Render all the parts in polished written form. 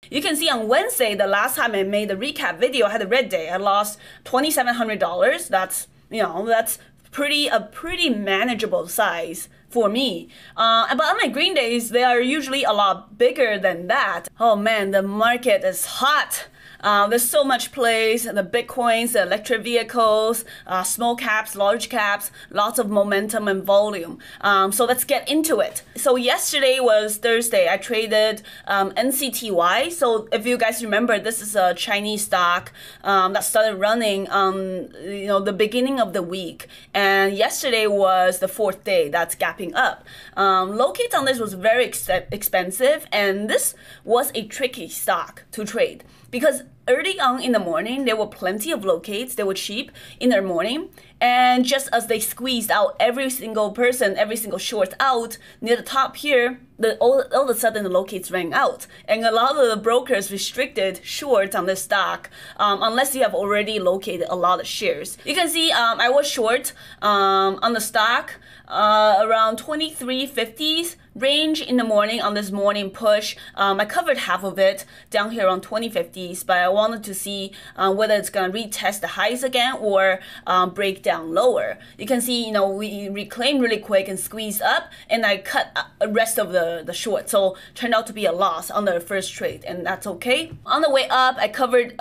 You can see on Wednesday, the last time I made the recap video, I had a red day. I lost $2,700. That's, that's a pretty manageable size for me. But on my green days, they are usually a lot bigger than that. Oh man, the market is hot. There's so much plays, the Bitcoins, the electric vehicles, small caps, large caps, lots of momentum and volume. So let's get into it. So yesterday was Thursday. I traded NCTY. So if you guys remember, this is a Chinese stock that started running on the beginning of the week. And yesterday was the fourth day that's gapping up. Locate on this was very expensive, and this was a tricky stock to trade. Because early on in the morning, there were plenty of locates. They were cheap in the morning. And just as they squeezed out every single person, every single short out near the top here, all of a sudden the locates ran out. And a lot of the brokers restricted short on this stock unless you have already located a lot of shares. You can see I was short on the stock around 23.50s range in the morning on this morning push. I covered half of it down here on 20.50s, but I wanted to see whether it's going to retest the highs again or break down lower. You can see, we reclaimed really quick and squeezed up, and I cut the rest of the short. So turned out to be a loss on the first trade, and that's okay. On the way up, I covered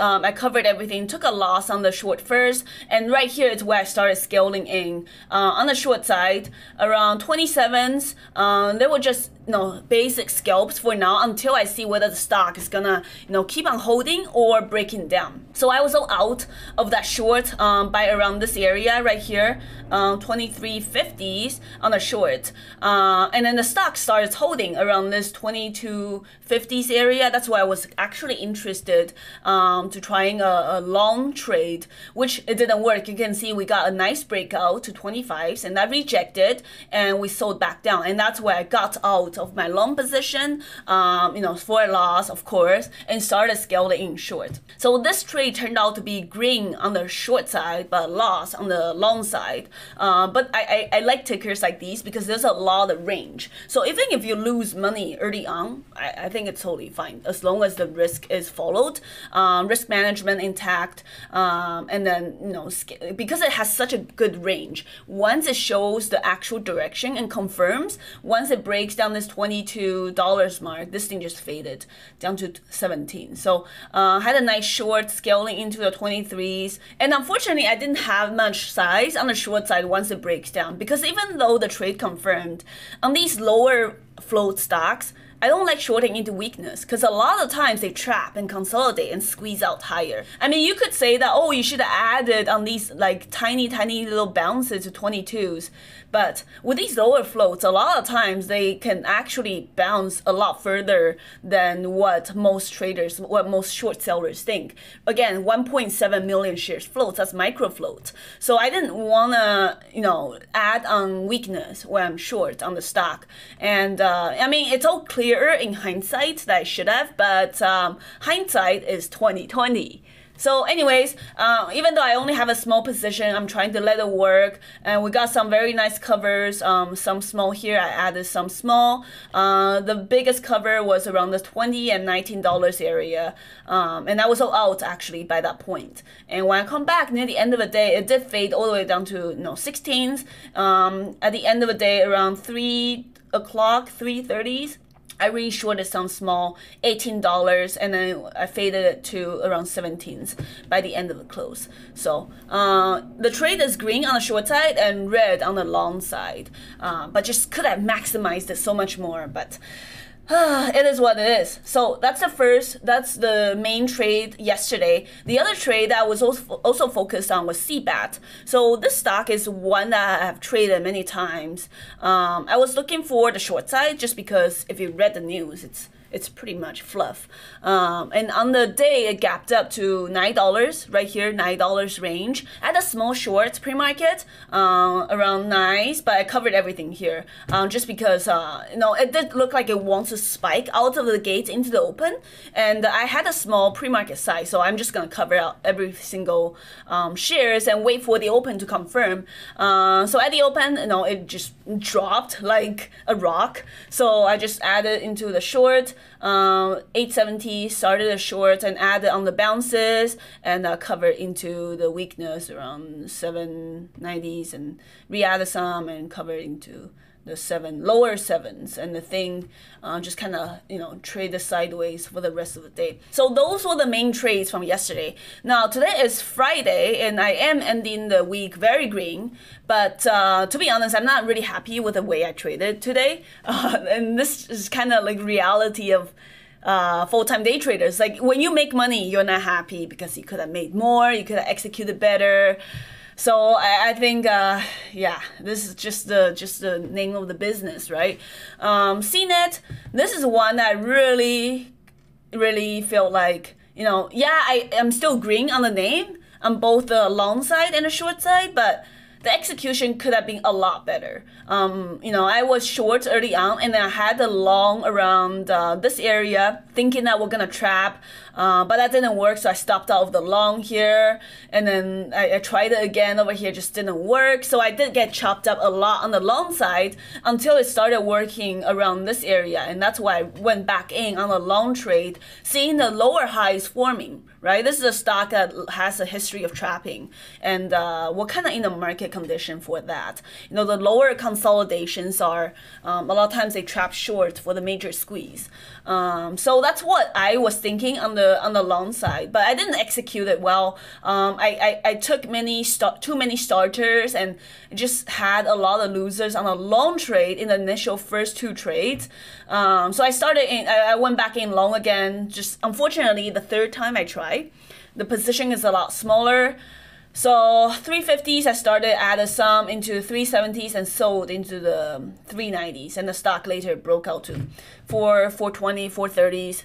everything, took a loss on the short first, and right here is where I started scaling in. On the short side, around 27s, there were just basic scalps for now until I see whether the stock is gonna keep on holding or breaking down. So I was all out of that short by around this area right here, 23.50s on the short, and then the stock started holding around this 22.50s area. That's why I was actually interested to trying a long trade, which it didn't work. You can see we got a nice breakout to 25s, and that rejected, and we sold back down, and that's where I got out of my long position, for a loss, of course, and started scaling in short. So this trade turned out to be green on the short side, but loss on the long side. But I like tickers like these because there's a lot of range. So even if you lose money early on, I think it's totally fine as long as the risk is followed, risk management intact, and then because it has such a good range. Once it shows the actual direction and confirms, once it breaks down this $22 mark, this thing just faded down to 17. So had a nice short scaling into the 23s, and unfortunately I didn't have much size on the short side once it breaks down, because even though the trade confirmed on these lower float stocks, I don't like shorting into weakness because a lot of times they trap and consolidate and squeeze out higher. I mean, you could say that, oh, you should have added on these like tiny little bounces to 22s. But with these lower floats, a lot of times they can actually bounce a lot further than what most short sellers think. Again, 1.7 million shares floats, that's micro float. So I didn't want to, add on weakness when I'm short on the stock. And I mean, it's all clear in hindsight that I should have, but hindsight is 2020. So anyways, even though I only have a small position, I'm trying to let it work, and we got some very nice covers, some small here, I added some small. The biggest cover was around the $20 and $19 area, and I was all out actually by that point. And when I come back near the end of the day, it did fade all the way down to 16s. At the end of the day, around 3 o'clock, 3:30s, I really shorted some small, $18, and then I faded it to around 17s by the end of the close. So the trade is green on the short side and red on the long side, but just could have maximized it so much more, but it is what it is. So that's the main trade yesterday. The other trade that I was also focused on was CBAT. So this stock is one that I have traded many times. I was looking for the short side just because if you read the news, it's pretty much fluff. And on the day, it gapped up to $9, right here, $9 range. I had a small short pre-market, around 9s, but I covered everything here, just because, it did look like it wants to spike out of the gate into the open, and I had a small pre-market size, so I'm just gonna cover out every single shares and wait for the open to confirm. So at the open, it just dropped like a rock, so I just added into the short. 870, started a short and added on the bounces and covered into the weakness around 790s and re-added some and covered into the lower sevens, and the thing just kind of traded sideways for the rest of the day. So those were the main trades from yesterday. Now today is Friday and I am ending the week very green, but to be honest, I'm not really happy with the way I traded today, and this is kind of like reality of full-time day traders. Like when you make money, you're not happy because you could have made more, you could have executed better. So I think, yeah, this is just the name of the business, right? CNET, this is one that I really felt like, yeah, I am still green on the name on both the long side and the short side, but the execution could have been a lot better. I was short early on, and then I had the long around this area, thinking that we're gonna trap, but that didn't work, so I stopped out of the long here, and then I tried it again over here, just didn't work. So I did get chopped up a lot on the long side until it started working around this area, and that's why I went back in on the long trade, seeing the lower highs forming. Right, this is a stock that has a history of trapping, and we're kind of in a market condition for that. The lower consolidations are a lot of times they trap short for the major squeeze. So that's what I was thinking on the long side, but I didn't execute it well. I took too many starters and just had a lot of losers on a long trade in the initial first two trades. So I went back in long again. Just unfortunately, the third time I tried, the position is a lot smaller. So 350s, I added some into 370s and sold into the 390s, and the stock later broke out to 420, 430s.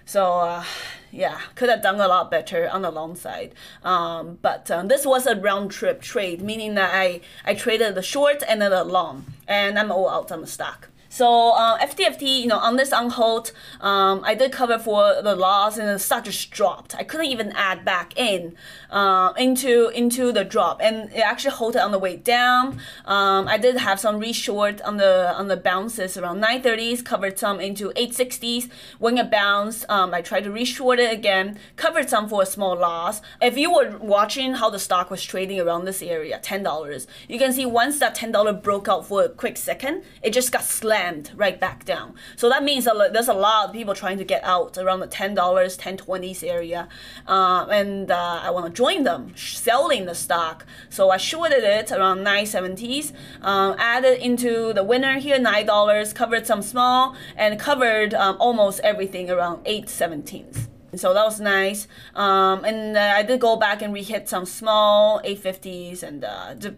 So yeah, could have done a lot better on the long side. But this was a round trip trade, meaning that I traded the short and then the long, and I'm all out on the stock. So FTFT, on this on hold, I did cover for the loss, and the stock just dropped. I couldn't even add back into the drop, and it actually halted on the way down. I did have some reshort on the bounces around 930s, covered some into 860s. When it bounced, I tried to reshort it again, covered some for a small loss. If you were watching how the stock was trading around this area, $10, you can see once that $10 broke out for a quick second, it just got slammed right back down. So that means there's a lot of people trying to get out around the $10, 1020s area, and I want to join them selling the stock. So I shorted it around 970s, added into the winner here $9, covered some small, and covered almost everything around 817s. So that was nice, and I did go back and re-hit some small 850s, and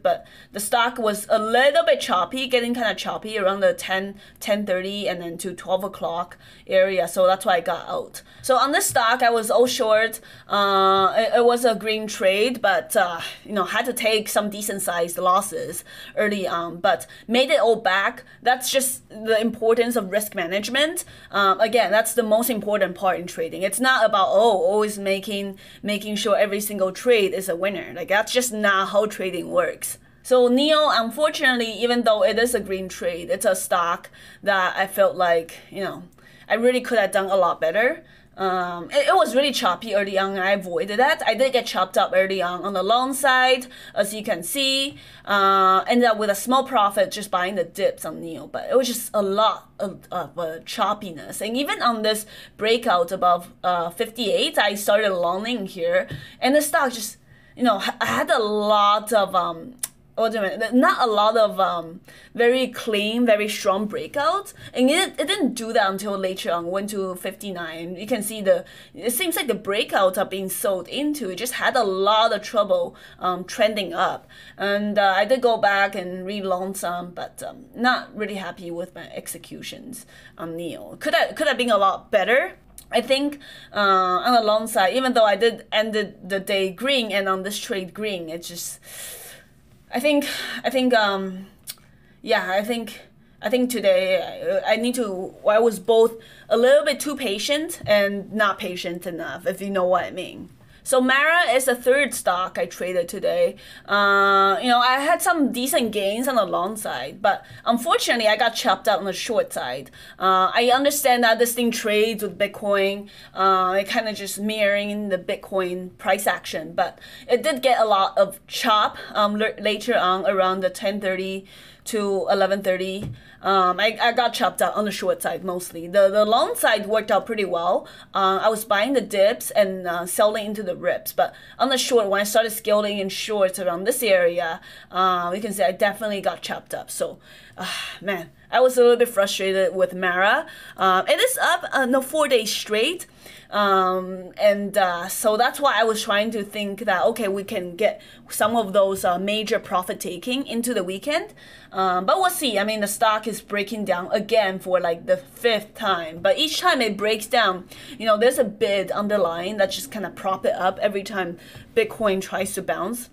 but the stock was a little bit choppy, getting kind of choppy around the 10:30 and then to 12 o'clock area, so that's why I got out. So on this stock, I was all short. It was a green trade, but had to take some decent sized losses early on, but made it all back. That's just the importance of risk management. Again, that's the most important part in trading. It's not about always making sure every single trade is a winner. Like that's just not how trading works. So NEO, unfortunately, even though it is a green trade, it's a stock that I felt like I really could have done a lot better. It was really choppy early on, and I avoided that. I did get chopped up early on the long side, as you can see. Ended up with a small profit just buying the dips on NEO, but it was just a lot of choppiness. And even on this breakout above 58, I started longing here, and the stock just, I had a lot of not a lot of very clean, very strong breakouts, and it didn't do that until later on, went to 59. You can see it seems like the breakouts are being sold into. It just had a lot of trouble trending up, and I did go back and re-long some, but not really happy with my executions on NEO. Could have been a lot better. I think on the long side, even though I did ended the day green and on this trade green, it's just. I think today I was both a little bit too patient and not patient enough, if you know what I mean. So MARA is the third stock I traded today. I had some decent gains on the long side, but unfortunately I got chopped out on the short side. I understand that this thing trades with Bitcoin. It kind of just mirroring the Bitcoin price action, but it did get a lot of chop later on around the 10:30 to 11:30. I got chopped out on the short side mostly. The long side worked out pretty well. I was buying the dips and selling into the rips, but on the short, when I started scaling in shorts around this area, you can see I definitely got chopped up. So, man, I was a little bit frustrated with MARA. It is up 4 days straight. So that's why I was trying to think that, okay, we can get some of those major profit taking into the weekend. But we'll see. I mean, the stock is breaking down again for like the 5th time. But each time it breaks down, there's a bid underlying that just kind of prop it up every time Bitcoin tries to bounce.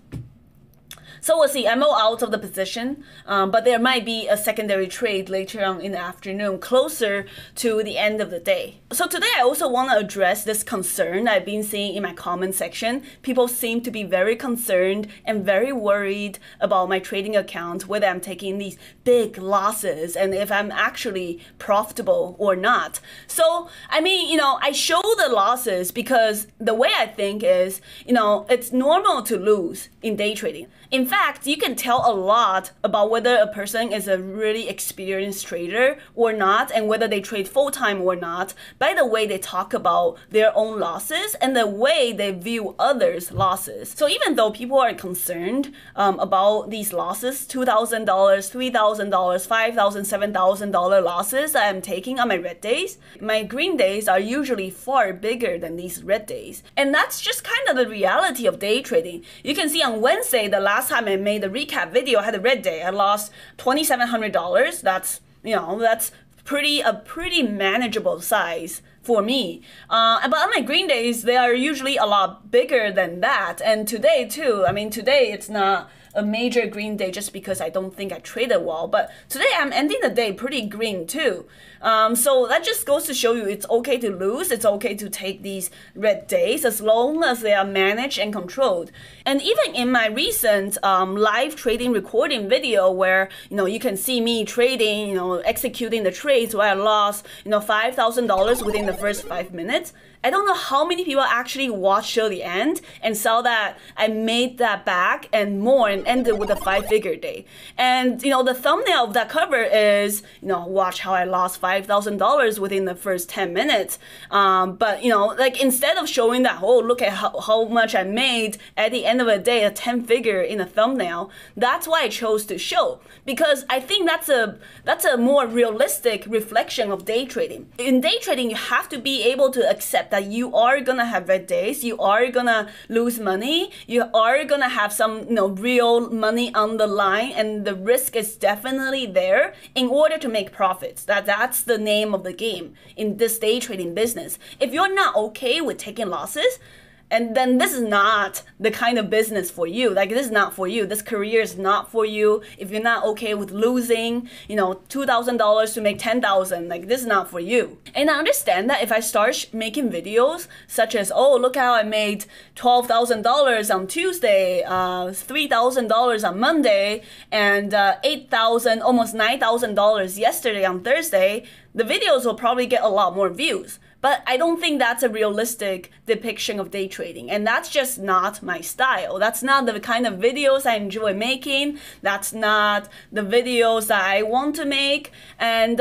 So we'll see. I'm all out of the position, but there might be a secondary trade later on in the afternoon, closer to the end of the day. So today I also want to address this concern I've been seeing in my comment section. People seem to be very concerned and very worried about my trading account, whether I'm taking these big losses and if I'm actually profitable or not. So, I mean, I show the losses because the way I think is, it's normal to lose in day trading. In fact, you can tell a lot about whether a person is a really experienced trader or not, and whether they trade full-time or not, by the way they talk about their own losses and the way they view others' losses. So even though people are concerned about these losses, $2,000, $3,000, $5,000, $7,000 losses that I'm taking on my red days, my green days are usually far bigger than these red days. And that's just kind of the reality of day trading. You can see on Wednesday, the last time I made the recap video, I had a red day. I lost $2,700. That's a pretty manageable size for me. But on my green days, they are usually a lot bigger than that. And today too, I mean, today it's not a major green day just because I don't think I traded well. But today I'm ending the day pretty green too. So that just goes to show you it's okay to lose. It's okay to take these red days as long as they are managed and controlled. And even in my recent live trading recording video where, you can see me trading, executing the trades where I lost, $5,000 within the first 5 minutes. I don't know how many people actually watched till the end and saw that I made that back and more and ended with a 5-figure day. And, the thumbnail of that cover is, watch how I lost $5,000 within the first 10 minutes. But, like instead of showing that, oh, look at how much I made at the end of the day, a 10-figure in a thumbnail, that's why I chose to show. Because I think that's a more realistic reflection of day trading. In day trading, you have to be able to accept that you are gonna have red days, you are gonna lose money, you are gonna have some real money on the line, and the risk is definitely there in order to make profits. That's the name of the game in this day trading business. If you're not okay with taking losses, and then this is not the kind of business for you. Like, this is not for you. This career is not for you. If you're not okay with losing, $2,000 to make $10,000, like, this is not for you. And I understand that if I start making videos such as, oh, look how I made $12,000 on Tuesday, $3,000 on Monday, and $8,000, almost $9,000 yesterday on Thursday, the videos will probably get a lot more views. But I don't think that's a realistic depiction of day trading. And that's just not my style. That's not the kind of videos I enjoy making. That's not the videos that I want to make. And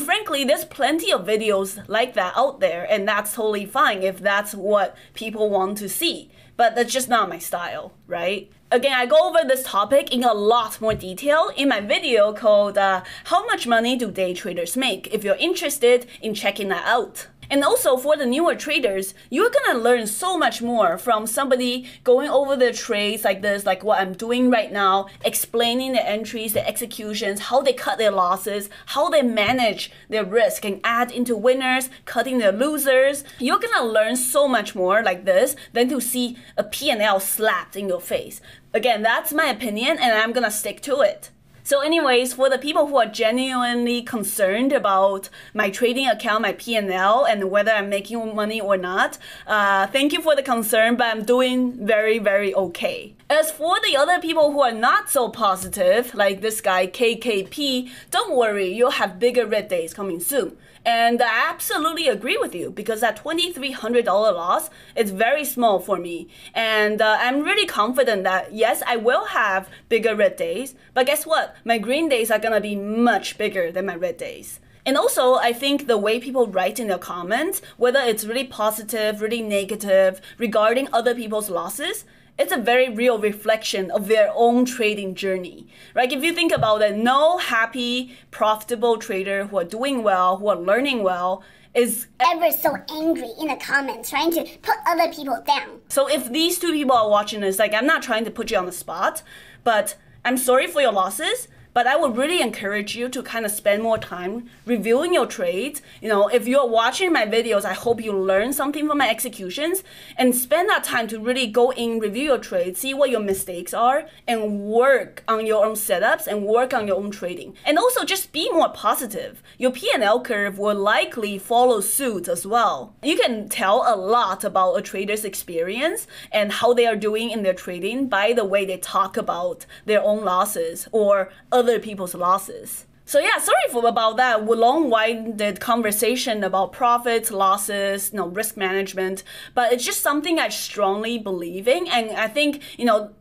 frankly, there's plenty of videos like that out there. And that's totally fine if that's what people want to see. But that's just not my style, right? Again, I go over this topic in a lot more detail in my video called How Much Money Do Day Traders Make? If you're interested in checking that out. And also for the newer traders, you're gonna learn so much more from somebody going over the trades like this, like what I'm doing right now, explaining the entries, the executions, how they cut their losses, how they manage their risk and add into winners, cutting their losers. You're gonna learn so much more like this than to see a P&L slapped in your face. Again, that's my opinion and I'm gonna stick to it. So anyways, for the people who are genuinely concerned about my trading account, my P&L, and whether I'm making money or not, thank you for the concern, but I'm doing very, very okay. As for the other people who are not so positive, like this guy KKP, don't worry, you'll have bigger red days coming soon. And I absolutely agree with you because that $2,300 loss is very small for me. And I'm really confident that yes, I will have bigger red days, but guess what? My green days are gonna be much bigger than my red days. And also, I think the way people write in their comments, whether it's really positive, really negative, regarding other people's losses, it's a very real reflection of their own trading journey, right? If you think about it, no happy, profitable trader who are doing well, who are learning well, is ever so angry in the comments, trying to put other people down. So if these two people are watching this, like, I'm not trying to put you on the spot, but I'm sorry for your losses. But I would really encourage you to kind of spend more time reviewing your trades. You know, if you're watching my videos, I hope you learn something from my executions and spend that time to really go in, review your trades, see what your mistakes are, and work on your own setups and work on your own trading. And also just be more positive. Your P&L curve will likely follow suit as well. You can tell a lot about a trader's experience and how they are doing in their trading by the way they talk about their own losses or other people's losses. So yeah, sorry about that long-winded conversation about profits, losses, risk management, but it's just something I strongly believe in. And I think,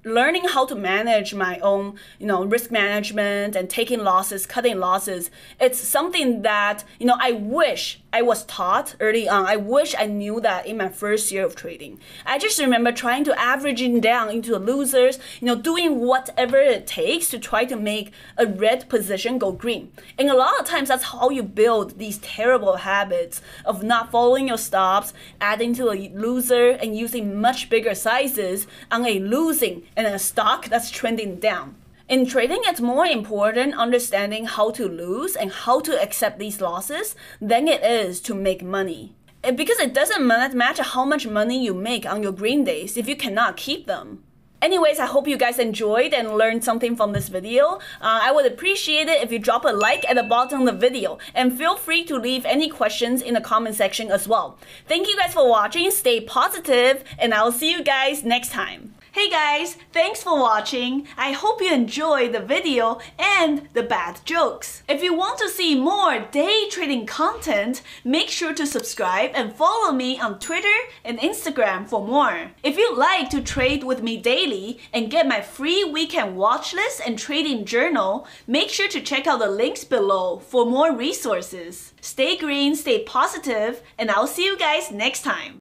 learning how to manage my own, risk management and taking losses, cutting losses, it's something that, I wish I was taught early on. I wish I knew that in my first year of trading. I just remember trying to averaging down into the losers, doing whatever it takes to try to make a red position go green. And a lot of times that's how you build these terrible habits of not following your stops, adding to a loser, and using much bigger sizes on a losing and a stock that's trending down. In trading, it's more important understanding how to lose and how to accept these losses than it is to make money. Because it doesn't matter how much money you make on your green days if you cannot keep them. Anyways, I hope you guys enjoyed and learned something from this video. I would appreciate it if you drop a like at the bottom of the video, and feel free to leave any questions in the comment section as well. Thank you guys for watching, stay positive, and I'll see you guys next time. Hey guys, thanks for watching. I hope you enjoyed the video and the bad jokes. If you want to see more day trading content, make sure to subscribe and follow me on Twitter and Instagram for more. If you'd like to trade with me daily and get my free weekend watch list and trading journal, make sure to check out the links below for more resources. Stay green, stay positive, and I'll see you guys next time.